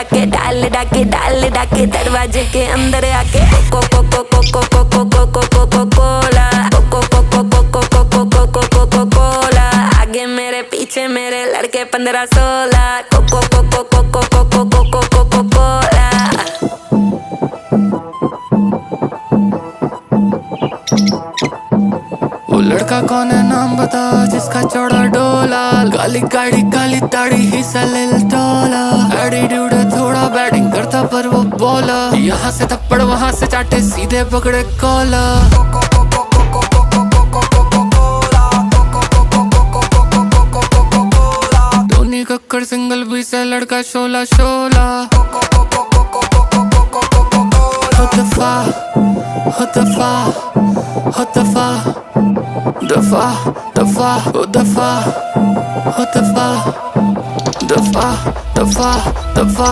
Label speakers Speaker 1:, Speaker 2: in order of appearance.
Speaker 1: डाके डाल डाके डाल डाके दरवाजे के अंदर आके कोको कोको कोको कोको कोको कोको कोला कोको कोको कोको कोको कोको कोको कोला आगे मेरे पीछे मेरे लड़के 15-16 कोको कोको कोको कोको कोको कोको कोला।
Speaker 2: वो लड़का कौन है नाम बता जिसका चौड़ा डोला, काली गाड़ी काली दाढ़ी हिस्सा ले टोला, एटीट्यूड है थोड़ा बैटिंग करता पर वो बॉलर, यहाँ से थप्पड़ वहाँ से चाटे सीधे पकड़े कॉलर। धोनी कक्कर सिंगल भी से लड़का शोला शोला। दफा दफा दफा दफा दफा दफा दफा दफा दफा दफा।